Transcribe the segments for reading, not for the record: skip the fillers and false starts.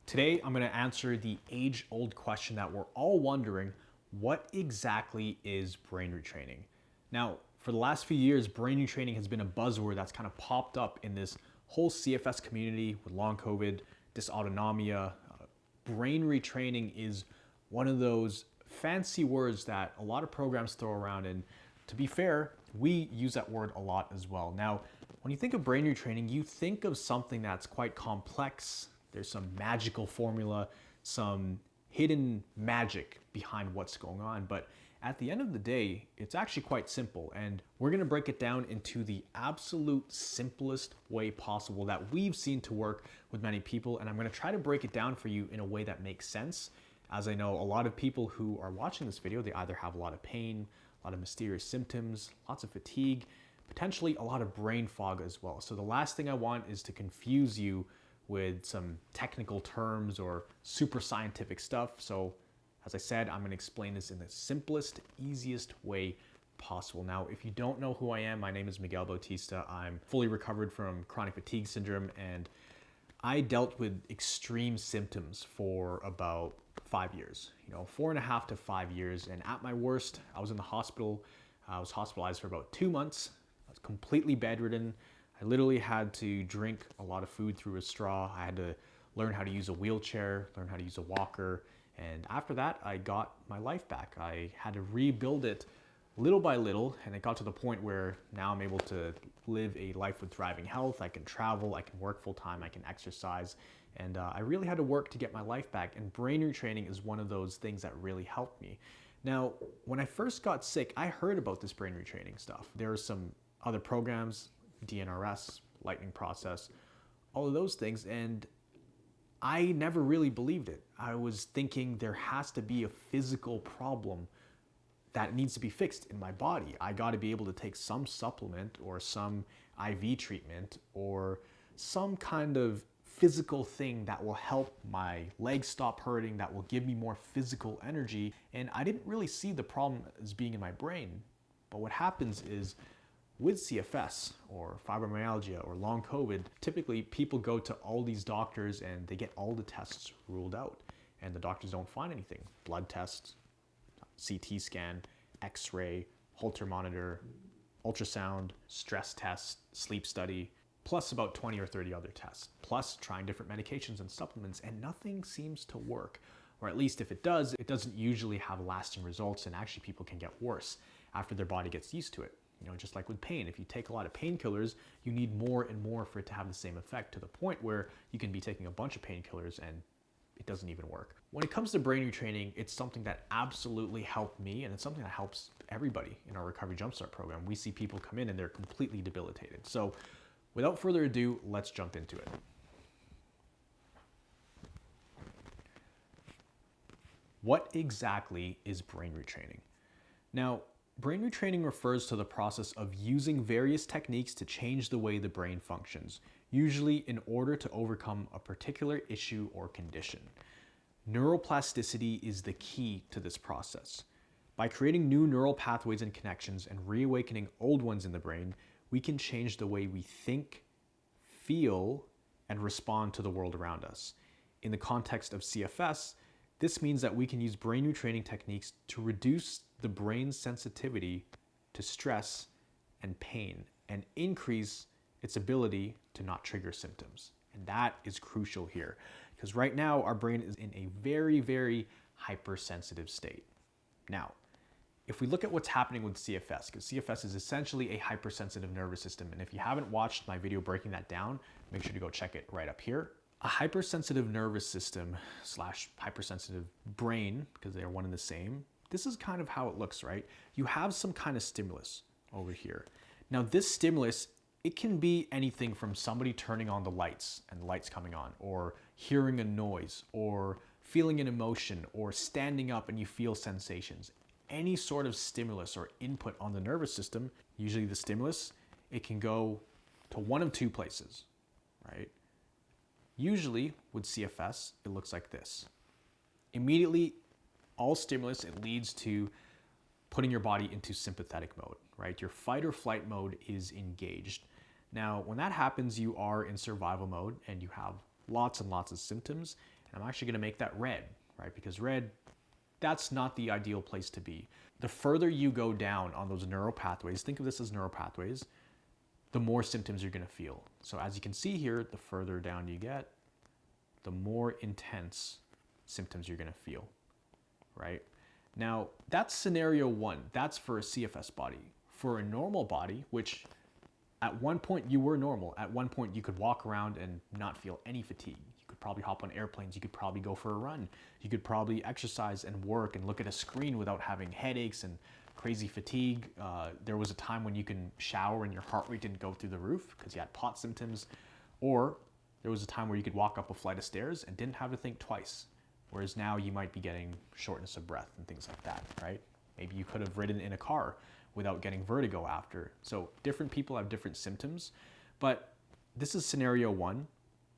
Today, I'm going to answer the age-old question that we're all wondering: what exactly is brain retraining? Now, for the last few years, brain retraining has been a buzzword that's kind of popped up in this whole CFS community with long COVID, dysautonomia. Brain retraining is one of those fancy words that a lot of programs throw around, and to be fair, we use that word a lot as well. Now, when you think of brain retraining, you think of something that's quite complex. There's some magical formula, some hidden magic behind what's going on. But at the end of the day, it's actually quite simple. And we're going to break it down into the absolute simplest way possible that we've seen to work with many people. And I'm going to try to break it down for you in a way that makes sense. As I know, a lot of people who are watching this video, they either have a lot of pain, a lot of mysterious symptoms, lots of fatigue, potentially a lot of brain fog as well. So the last thing I want is to confuse you with some technical terms or super scientific stuff. So as I said, I'm going to explain this in the simplest, easiest way possible. Now, if you don't know who I am, my name is Miguel Bautista. I'm fully recovered from chronic fatigue syndrome, and I dealt with extreme symptoms for about 5 years, 4.5 to 5 years. And at my worst, I was in the hospital. I was hospitalized for about 2 months. I was completely bedridden. I literally had to drink a lot of food through a straw. I had to learn how to use a wheelchair, learn how to use a walker. And after that, I got my life back. I had to rebuild it little by little. And it got to the point where now I'm able to live a life with thriving health. I can travel, I can work full time, I can exercise. And I really had to work to get my life back. And brain retraining is one of those things that really helped me. Now, when I first got sick, I heard about this brain retraining stuff. There were some other programs, DNRS, lightning process, all of those things, and I never really believed it. I was thinking there has to be a physical problem that needs to be fixed in my body. I got to be able to take some supplement or some IV treatment or some kind of physical thing that will help my legs stop hurting, that will give me more physical energy. And I didn't really see the problem as being in my brain. But what happens is, with CFS or fibromyalgia or long COVID, typically people go to all these doctors and they get all the tests ruled out, and the doctors don't find anything. Blood tests, CT scan, X-ray, Holter monitor, ultrasound, stress test, sleep study, plus about 20 or 30 other tests, plus trying different medications and supplements, and nothing seems to work. Or at least if it does, it doesn't usually have lasting results, and actually people can get worse after their body gets used to it. Just like with pain, if you take a lot of painkillers, you need more and more for it to have the same effect, to the point where you can be taking a bunch of painkillers and it doesn't even work. When it comes to brain retraining, it's something that absolutely helped me, and it's something that helps everybody in our Recovery Jumpstart program. We see people come in and they're completely debilitated. So without further ado, let's jump into it. What exactly is brain retraining? Now, brain retraining refers to the process of using various techniques to change the way the brain functions, usually in order to overcome a particular issue or condition. Neuroplasticity is the key to this process. By creating new neural pathways and connections and reawakening old ones in the brain, we can change the way we think, feel, and respond to the world around us. In the context of CFS, this means that we can use brain retraining techniques to reduce the brain's sensitivity to stress and pain and increase its ability to not trigger symptoms. And that is crucial here, because right now our brain is in a very, very hypersensitive state. Now, if we look at what's happening with CFS, because CFS is essentially a hypersensitive nervous system, and if you haven't watched my video breaking that down, make sure to go check it right up here. A hypersensitive nervous system / hypersensitive brain, because they are one and the same, this is kind of how it looks, right? You have some kind of stimulus over here. Now this stimulus, it can be anything from somebody turning on the lights and the lights coming on, or hearing a noise, or feeling an emotion, or standing up and you feel sensations. Any sort of stimulus or input on the nervous system, usually the stimulus, it can go to one of two places, right? Usually with CFS, it looks like this. Immediately, all stimulus, it leads to putting your body into sympathetic mode, right? Your fight or flight mode is engaged. Now, when that happens, you are in survival mode and you have lots and lots of symptoms. And I'm actually gonna make that red, right? Because red, that's not the ideal place to be. The further you go down on those neural pathways, think of this as neural pathways, the more symptoms you're gonna feel. So as you can see here, the further down you get, the more intense symptoms you're gonna feel, right? Now, that's scenario one. That's for a CFS body. For a normal body, which at one point you were normal, at one point you could walk around and not feel any fatigue. You could probably hop on airplanes, you could probably go for a run, you could probably exercise and work and look at a screen without having headaches and crazy fatigue. There was a time when you can shower and your heart rate didn't go through the roof because you had POT symptoms. Or there was a time where you could walk up a flight of stairs and didn't have to think twice. Whereas now you might be getting shortness of breath and things like that, right? Maybe you could have ridden in a car without getting vertigo after. So different people have different symptoms, but this is scenario one,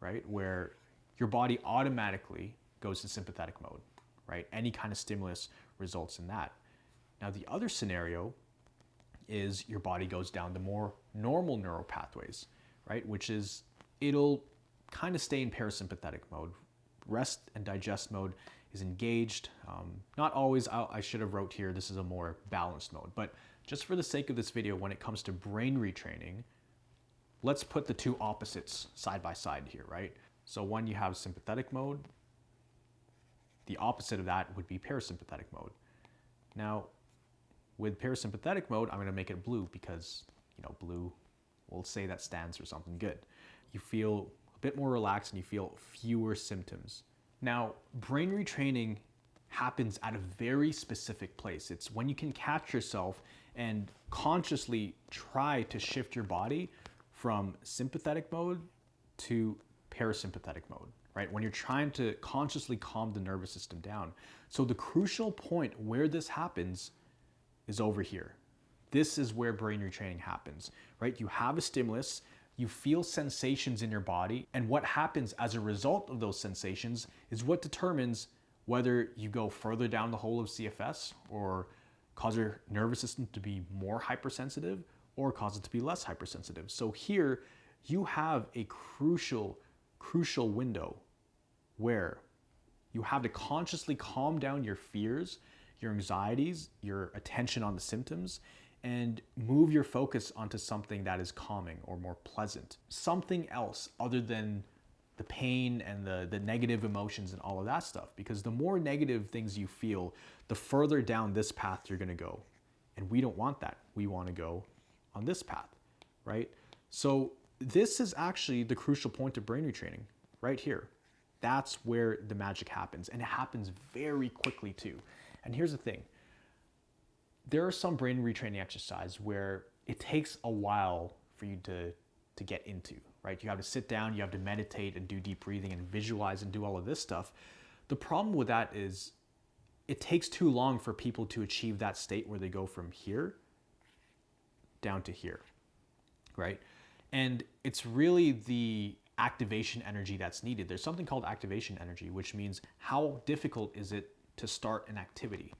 right? Where your body automatically goes to sympathetic mode, right? Any kind of stimulus results in that. Now the other scenario is your body goes down the more normal neural pathways, right? Which is, it'll kind of stay in parasympathetic mode. Rest and digest mode is engaged. Not always, I should have wrote here, this is a more balanced mode, but just for the sake of this video, when it comes to brain retraining, let's put the two opposites side by side here, right? So when you have sympathetic mode, the opposite of that would be parasympathetic mode. Now, with parasympathetic mode, I'm gonna make it blue because, you know, blue, we'll say that stands for something good. You feel a bit more relaxed and you feel fewer symptoms. Now, brain retraining happens at a very specific place. It's when you can catch yourself and consciously try to shift your body from sympathetic mode to parasympathetic mode, right? When you're trying to consciously calm the nervous system down. So the crucial point where this happens is over here. This is where brain retraining happens, right? You have a stimulus, you feel sensations in your body, and what happens as a result of those sensations is what determines whether you go further down the hole of CFS or cause your nervous system to be more hypersensitive or cause it to be less hypersensitive. So here you have a crucial window where you have to consciously calm down your fears, your anxieties, your attention on the symptoms, and move your focus onto something that is calming or more pleasant. Something else other than the pain and the negative emotions and all of that stuff. Because the more negative things you feel, the further down this path you're gonna go. And we don't want that. We wanna go on this path, right? So this is actually the crucial point of brain retraining, right here. That's where the magic happens, and it happens very quickly too. And here's the thing. There are some brain retraining exercises where it takes a while for you to get into, right? You have to sit down, you have to meditate and do deep breathing and visualize and do all of this stuff. The problem with that is it takes too long for people to achieve that state where they go from here down to here, right? And it's really the activation energy that's needed. There's something called activation energy, which means how difficult is it to start an activity,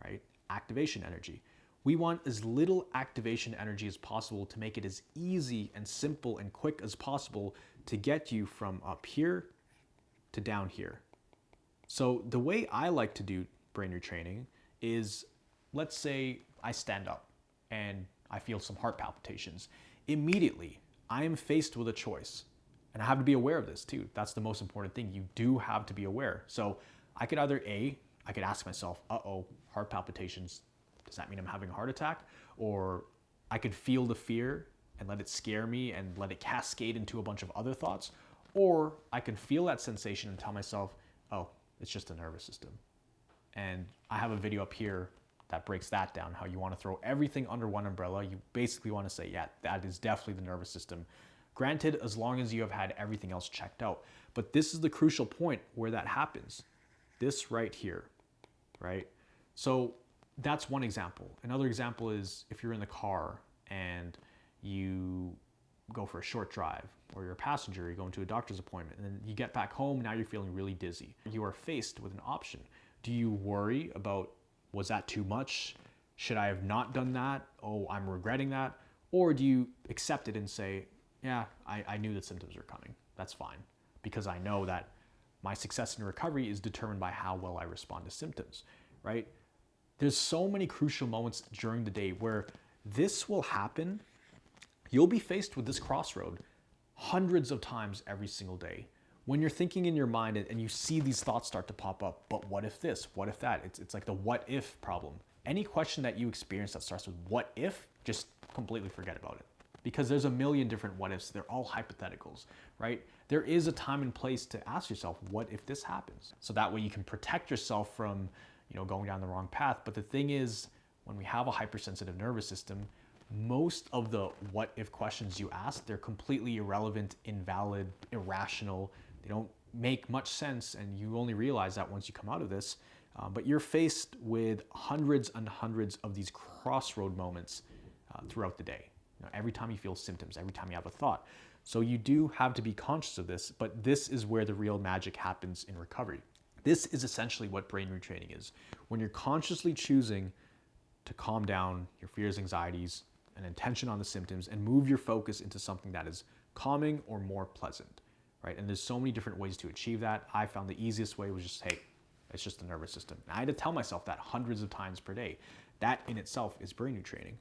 right? Activation energy. We want as little activation energy as possible to make it as easy and simple and quick as possible to get you from up here to down here. So the way I like to do brain retraining is, let's say I stand up and I feel some heart palpitations. Immediately, I am faced with a choice. And I have to be aware of this too. That's the most important thing. You do have to be aware. So I could either I could ask myself, uh-oh, heart palpitations, does that mean I'm having a heart attack? Or I could feel the fear and let it scare me and let it cascade into a bunch of other thoughts. Or I can feel that sensation and tell myself, oh, it's just the nervous system. And I have a video up here that breaks that down, how you want to throw everything under one umbrella. You basically want to say, yeah, that is definitely the nervous system. Granted, as long as you have had everything else checked out. But this is the crucial point where that happens. This right here, right? So that's one example. Another example is if you're in the car and you go for a short drive, or you're a passenger, you're going to a doctor's appointment, and then you get back home, now you're feeling really dizzy. You are faced with an option. Do you worry about, was that too much? Should I have not done that? Oh, I'm regretting that. Or do you accept it and say, yeah, I knew the symptoms were coming. That's fine. Because I know that My success in recovery is determined by how well I respond to symptoms, right? There's so many crucial moments during the day where this will happen. You'll be faced with this crossroad hundreds of times every single day. When you're thinking in your mind and you see these thoughts start to pop up, but what if this, what if that? It's like the what if problem. Any question that you experience that starts with what if, just completely forget about it. Because there's a million different what ifs. They're all hypotheticals, right? There is a time and place to ask yourself, what if this happens? So that way you can protect yourself from, going down the wrong path. But the thing is, when we have a hypersensitive nervous system, most of the what if questions you ask, they're completely irrelevant, invalid, irrational. They don't make much sense, and you only realize that once you come out of this. But you're faced with hundreds and hundreds of these crossroad moments throughout the day. Every time you feel symptoms, every time you have a thought. So you do have to be conscious of this, but this is where the real magic happens in recovery. This is essentially what brain retraining is. When you're consciously choosing to calm down your fears, anxieties, and attention on the symptoms and move your focus into something that is calming or more pleasant, right? And there's so many different ways to achieve that. I found the easiest way was just, hey, it's just the nervous system. And I had to tell myself that hundreds of times per day. That in itself is brain retraining.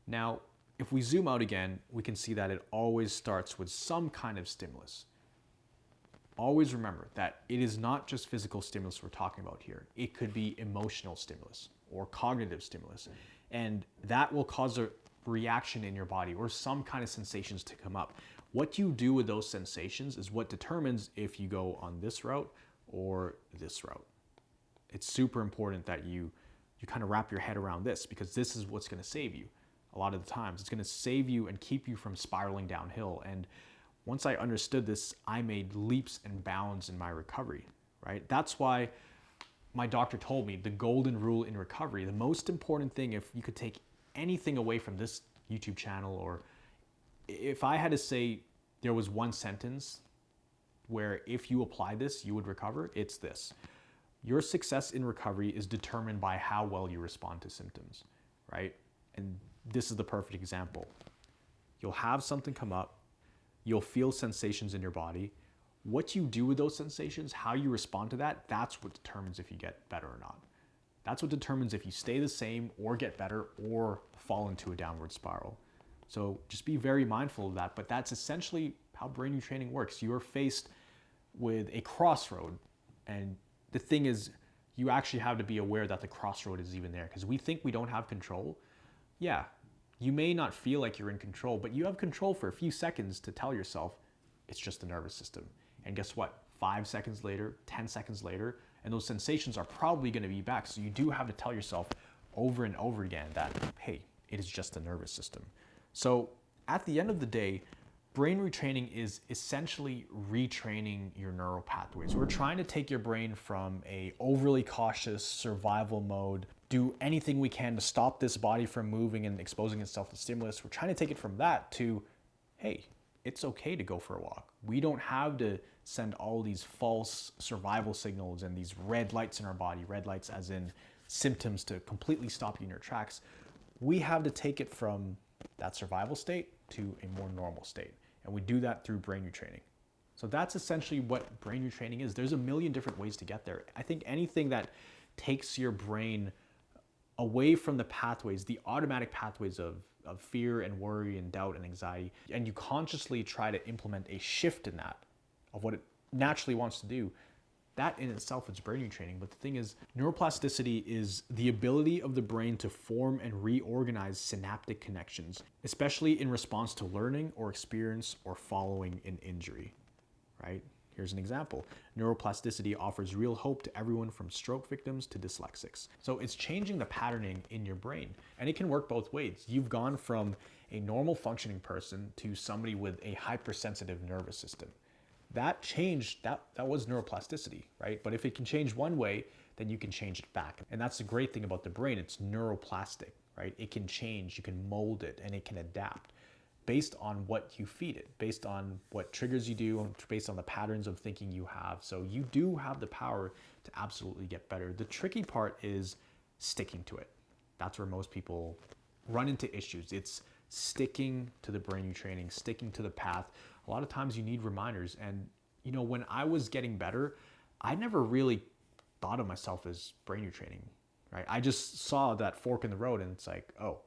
Now, if we zoom out again, we can see that it always starts with some kind of stimulus. Always remember that it is not just physical stimulus we're talking about here. It could be emotional stimulus or cognitive stimulus. And that will cause a reaction in your body or some kind of sensations to come up. What you do with those sensations is what determines if you go on this route or this route. It's super important that you kind of wrap your head around this, because this is what's going to save you. A lot of the times it's going to save you and keep you from spiraling downhill. And once I understood this, I made leaps and bounds in my recovery, right? That's why my doctor told me the golden rule in recovery, the most important thing, if you could take anything away from this YouTube channel, or if I had to say there was one sentence where if you apply this, you would recover, it's this. Your success in recovery is determined by how well you respond to symptoms, right? And this is the perfect example. You'll have something come up, you'll feel sensations in your body. What you do with those sensations, how you respond to that, that's what determines if you get better or not. That's what determines if you stay the same or get better or fall into a downward spiral. So just be very mindful of that, but that's essentially how brain retraining works. You are faced with a crossroad, and the thing is, you actually have to be aware that the crossroad is even there, because we think we don't have control. Yeah, you may not feel like you're in control, but you have control for a few seconds to tell yourself it's just the nervous system. And guess what? 5 seconds later, 10 seconds later, and those sensations are probably going to be back. So you do have to tell yourself over and over again that, hey, it is just the nervous system. So at the end of the day, brain retraining is essentially retraining your neural pathways. We're trying to take your brain from a overly cautious survival mode, do anything we can to stop this body from moving and exposing itself to stimulus. We're trying to take it from that to, hey, it's okay to go for a walk. We don't have to send all these false survival signals and these red lights in our body, red lights as in symptoms, to completely stop you in your tracks. We have to take it from that survival state to a more normal state. And we do that through brain retraining. So that's essentially what brain retraining is. There's a million different ways to get there. I think anything that takes your brain away from the pathways, the automatic pathways of fear and worry and doubt and anxiety, and you consciously try to implement a shift in that, of what it naturally wants to do, that in itself is brain retraining. But the thing is, neuroplasticity is the ability of the brain to form and reorganize synaptic connections, especially in response to learning or experience or following an injury, right? Here's an example. Neuroplasticity offers real hope to everyone from stroke victims to dyslexics. So it's changing the patterning in your brain, and it can work both ways. You've gone from a normal functioning person to somebody with a hypersensitive nervous system. That change, that was neuroplasticity, right? But if it can change one way, then you can change it back. And that's the great thing about the brain. It's neuroplastic, right? It can change, you can mold it, and it can adapt based on what you feed it, based on what triggers you do, based on the patterns of thinking you have. So you do have the power to absolutely get better. The tricky part is sticking to it. That's where most people run into issues. It's sticking to the brain retraining, sticking to the path. A lot of times you need reminders. And when I was getting better, I never really thought of myself as brain retraining, right? I just saw that fork in the road and it's like, oh,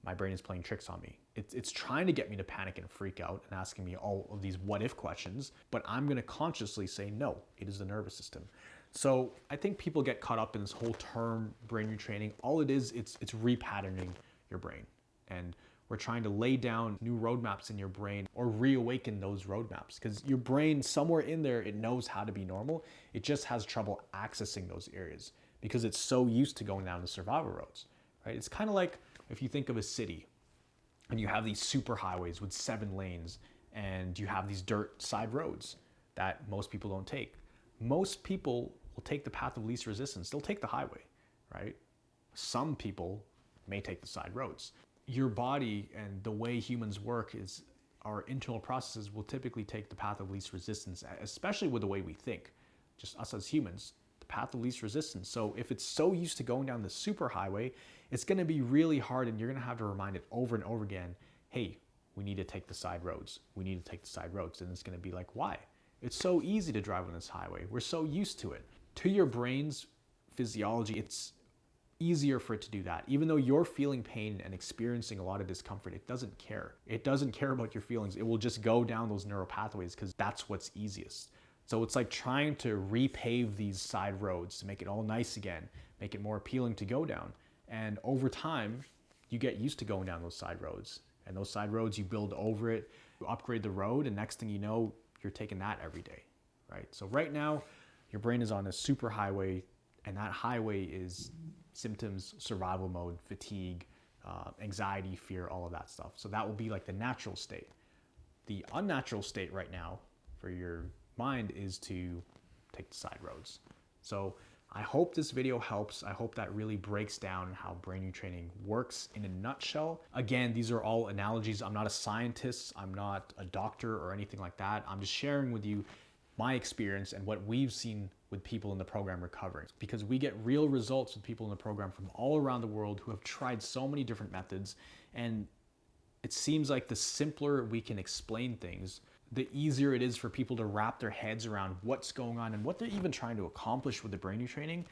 my brain is playing tricks on me. It's trying to get me to panic and freak out and asking me all of these what if questions, but I'm gonna consciously say, no, it is the nervous system. So I think people get caught up in this whole term brain retraining. All it is, it's repatterning your brain. And we're trying to lay down new roadmaps in your brain or reawaken those roadmaps, because your brain somewhere in there, it knows how to be normal. It just has trouble accessing those areas because it's so used to going down the survival roads, right? It's kind of like if you think of a city and you have these super highways with 7 lanes and you have these dirt side roads that most people don't take. Most people will take the path of least resistance. They'll take the highway, right? Some people may take the side roads. Your body and the way humans work is our internal processes will typically take the path of least resistance, especially with the way we think, just us as humans, the path of least resistance. So if it's so used to going down the super highway, it's going to be really hard and you're going to have to remind it over and over again, hey, we need to take the side roads. We need to take the side roads. And it's going to be like, why? It's so easy to drive on this highway. We're so used to it. To your brain's physiology, it's easier for it to do that. Even though you're feeling pain and experiencing a lot of discomfort, it doesn't care. It doesn't care about your feelings. It will just go down those neural pathways because that's what's easiest. So it's like trying to repave these side roads to make it all nice again, make it more appealing to go down. And over time, you get used to going down those side roads. And those side roads, you build over it, you upgrade the road, and next thing you know, you're taking that every day, right? So right now, your brain is on a super highway, and that highway is symptoms, survival mode, fatigue, anxiety, fear, all of that stuff. So that will be like the natural state. The unnatural state right now for your mind is to take the side roads. So I hope this video helps. I hope that really breaks down how brain retraining works in a nutshell. Again, these are all analogies. I'm not a scientist. I'm not a doctor or anything like that. I'm just sharing with you my experience and what we've seen with people in the program recovering, because we get real results with people in the program from all around the world who have tried so many different methods. And it seems like the simpler we can explain things, the easier it is for people to wrap their heads around what's going on and what they're even trying to accomplish with the brain retraining,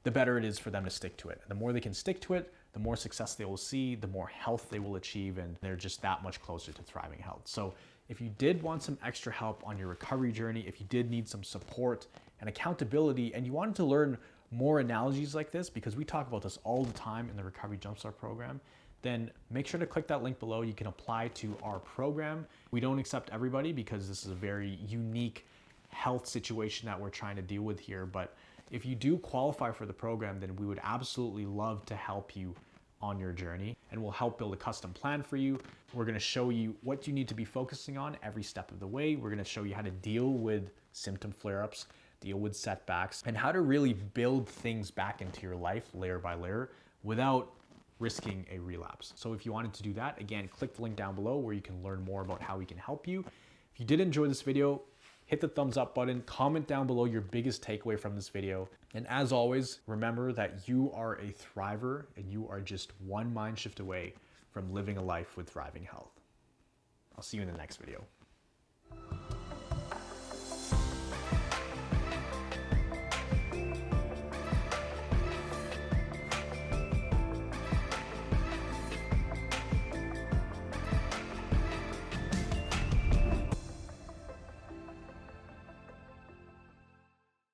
the better it is for them to stick to it. The more they can stick to it, the more success they will see, the more health they will achieve, and they're just that much closer to thriving health. So if you did want some extra help on your recovery journey, if you did need some support and accountability, and you wanted to learn more analogies like this, because we talk about this all the time in the Recovery Jumpstart program, then make sure to click that link below. You can apply to our program. We don't accept everybody because this is a very unique health situation that we're trying to deal with here. But if you do qualify for the program, then we would absolutely love to help you on your journey, and we'll help build a custom plan for you. We're going to show you what you need to be focusing on every step of the way. We're going to show you how to deal with symptom flare-ups, deal with setbacks, and how to really build things back into your life layer by layer without risking a relapse. So if you wanted to do that, again, click the link down below where you can learn more about how we can help you. If you did enjoy this video, hit the thumbs up button, comment down below your biggest takeaway from this video. And as always, remember that you are a thriver and you are just one mind shift away from living a life with thriving health. I'll see you in the next video.